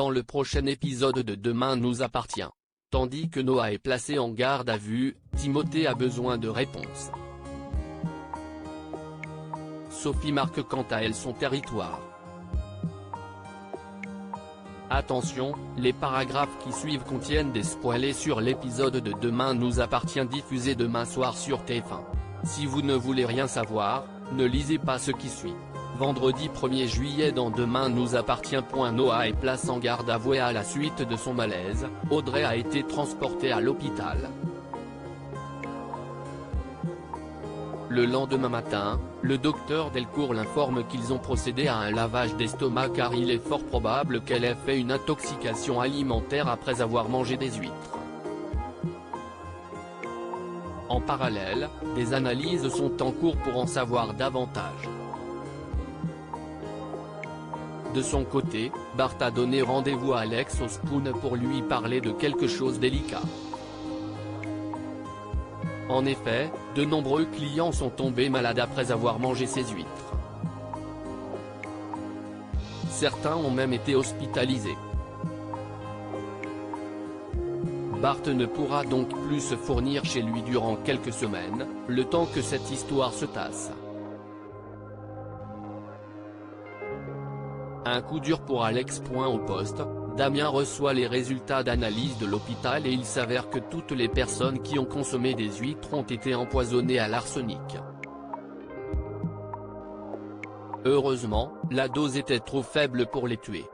dans le prochain épisode de Demain nous appartient. Tandis que Noah est placé en garde à vue, Timothée a besoin de réponses. Sophie marque quant à elle son territoire. Attention, les paragraphes qui suivent contiennent des spoilers sur l'épisode de Demain nous appartient diffusé demain soir sur TF1. Si vous ne voulez rien savoir, ne lisez pas ce qui suit. Vendredi 1er juillet dans Demain nous appartient. Noah est placé en garde à vue à la suite de son malaise, Audrey a été transportée à l'hôpital. Le lendemain matin, le docteur Delcourt l'informe qu'ils ont procédé à un lavage d'estomac car il est fort probable qu'elle ait fait une intoxication alimentaire après avoir mangé des huîtres. En parallèle, des analyses sont en cours pour en savoir davantage. De son côté, Bart a donné rendez-vous à Alex au Spoon pour lui parler de quelque chose de délicat. En effet, de nombreux clients sont tombés malades après avoir mangé ces huîtres. Certains ont même été hospitalisés. Bart ne pourra donc plus se fournir chez lui durant quelques semaines, le temps que cette histoire se tasse. Un coup dur pour Alex. Au poste, Damien reçoit les résultats d'analyse de l'hôpital et il s'avère que toutes les personnes qui ont consommé des huîtres ont été empoisonnées à l'arsenic. Heureusement, la dose était trop faible pour les tuer.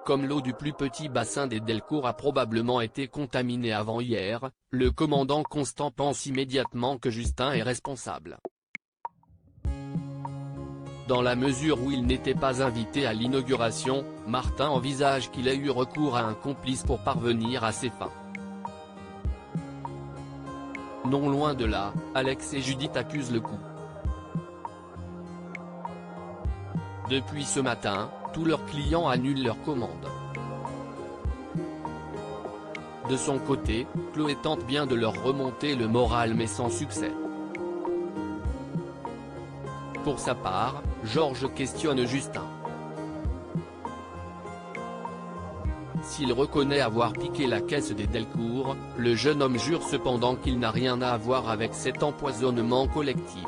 Comme l'eau du plus petit bassin des Delcourt a probablement été contaminée avant hier, le commandant Constant pense immédiatement que Justin est responsable. Dans la mesure où il n'était pas invité à l'inauguration, Martin envisage qu'il ait eu recours à un complice pour parvenir à ses fins. Non loin de là, Alex et Judith accusent le coup. Depuis ce matin, tous leurs clients annulent leurs commandes. De son côté, Chloé tente bien de leur remonter le moral mais sans succès. Pour sa part, Georges questionne Justin. S'il reconnaît avoir piqué la caisse des Delcourt, le jeune homme jure cependant qu'il n'a rien à voir avec cet empoisonnement collectif.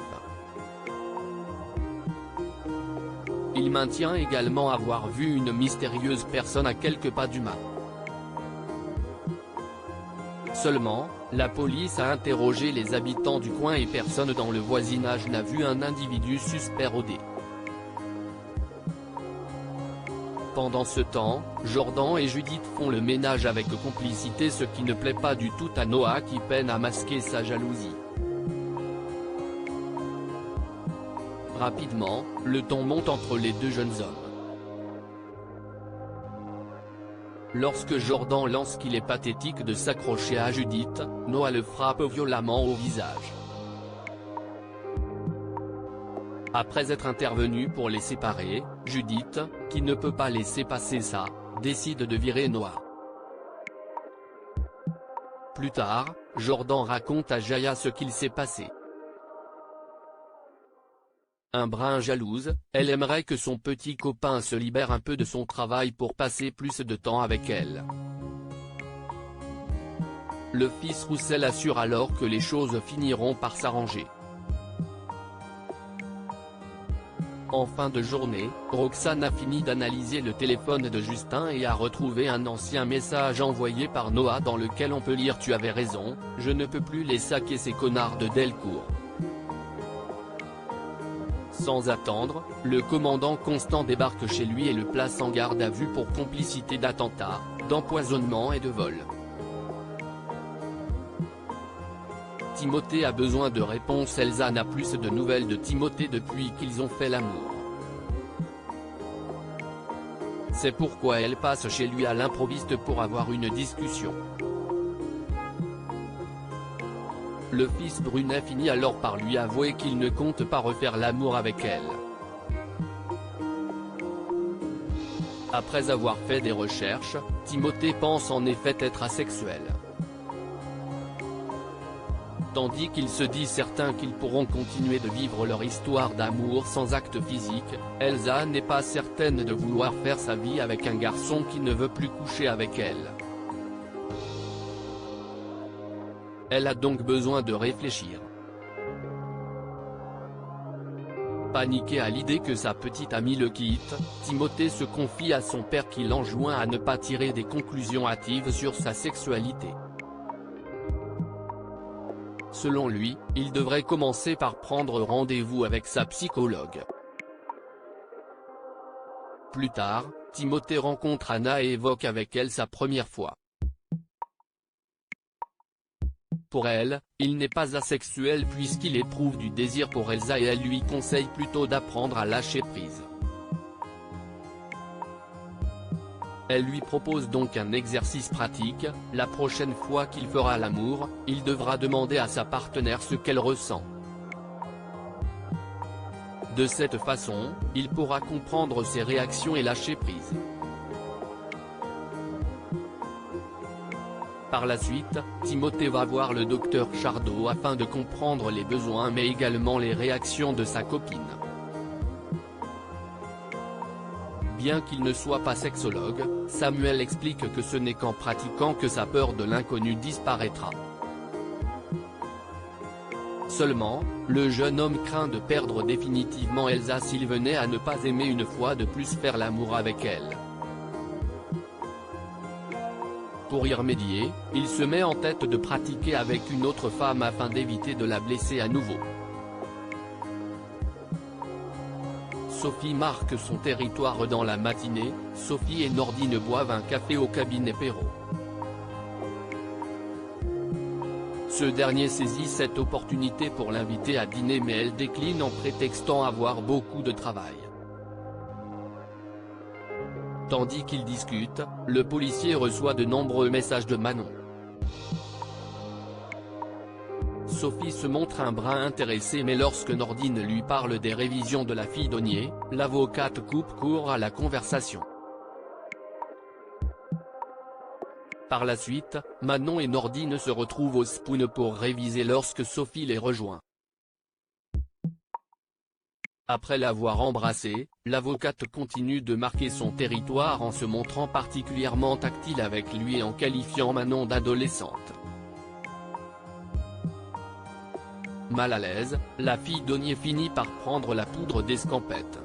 Il maintient également avoir vu une mystérieuse personne à quelques pas du mât. Seulement, la police a interrogé les habitants du coin et personne dans le voisinage n'a vu un individu suspect rôder. Pendant ce temps, Jordan et Judith font le ménage avec complicité, ce qui ne plaît pas du tout à Noah qui peine à masquer sa jalousie. Rapidement, le ton monte entre les deux jeunes hommes. Lorsque Jordan lance qu'il est pathétique de s'accrocher à Judith, Noah le frappe violemment au visage. Après être intervenu pour les séparer, Judith, qui ne peut pas laisser passer ça, décide de virer Noah. Plus tard, Jordan raconte à Jaya ce qu'il s'est passé. Un brin jalouse, elle aimerait que son petit copain se libère un peu de son travail pour passer plus de temps avec elle. Le fils Roussel assure alors que les choses finiront par s'arranger. En fin de journée, Roxane a fini d'analyser le téléphone de Justin et a retrouvé un ancien message envoyé par Noah dans lequel on peut lire « Tu avais raison, je ne peux plus les saquer ces connards de Delcourt ». Sans attendre, le commandant Constant débarque chez lui et le place en garde à vue pour complicité d'attentat, d'empoisonnement et de vol. Timothée a besoin de réponses. Elsa n'a plus de nouvelles de Timothée depuis qu'ils ont fait l'amour. C'est pourquoi elle passe chez lui à l'improviste pour avoir une discussion. Le fils Brunet finit alors par lui avouer qu'il ne compte pas refaire l'amour avec elle. Après avoir fait des recherches, Timothée pense en effet être asexuel. Tandis qu'il se dit certain qu'ils pourront continuer de vivre leur histoire d'amour sans acte physique, Elsa n'est pas certaine de vouloir faire sa vie avec un garçon qui ne veut plus coucher avec elle. Elle a donc besoin de réfléchir. Paniqué à l'idée que sa petite amie le quitte, Timothée se confie à son père qui l'enjoint à ne pas tirer des conclusions hâtives sur sa sexualité. Selon lui, il devrait commencer par prendre rendez-vous avec sa psychologue. Plus tard, Timothée rencontre Anna et évoque avec elle sa première fois. Pour elle, il n'est pas asexuel puisqu'il éprouve du désir pour Elsa et elle lui conseille plutôt d'apprendre à lâcher prise. Elle lui propose donc un exercice pratique: la prochaine fois qu'il fera l'amour, il devra demander à sa partenaire ce qu'elle ressent. De cette façon, il pourra comprendre ses réactions et lâcher prise. Par la suite, Timothée va voir le docteur Chardot afin de comprendre les besoins mais également les réactions de sa copine. Bien qu'il ne soit pas sexologue, Samuel explique que ce n'est qu'en pratiquant que sa peur de l'inconnu disparaîtra. Seulement, le jeune homme craint de perdre définitivement Elsa s'il venait à ne pas aimer une fois de plus faire l'amour avec elle. Pour y remédier, il se met en tête de pratiquer avec une autre femme afin d'éviter de la blesser à nouveau. Sophie marque son territoire dans la matinée. Sophie et Nordine boivent un café au cabinet Perrault. Ce dernier saisit cette opportunité pour l'inviter à dîner mais elle décline en prétextant avoir beaucoup de travail. Tandis qu'ils discutent, le policier reçoit de nombreux messages de Manon. Sophie se montre un brin intéressée mais lorsque Nordine lui parle des révisions de la fille Donier, l'avocate coupe court à la conversation. Par la suite, Manon et Nordine se retrouvent au Spoon pour réviser lorsque Sophie les rejoint. Après l'avoir embrassée, l'avocate continue de marquer son territoire en se montrant particulièrement tactile avec lui et en qualifiant Manon d'adolescente. Mal à l'aise, la fille Donier finit par prendre la poudre d'escampette.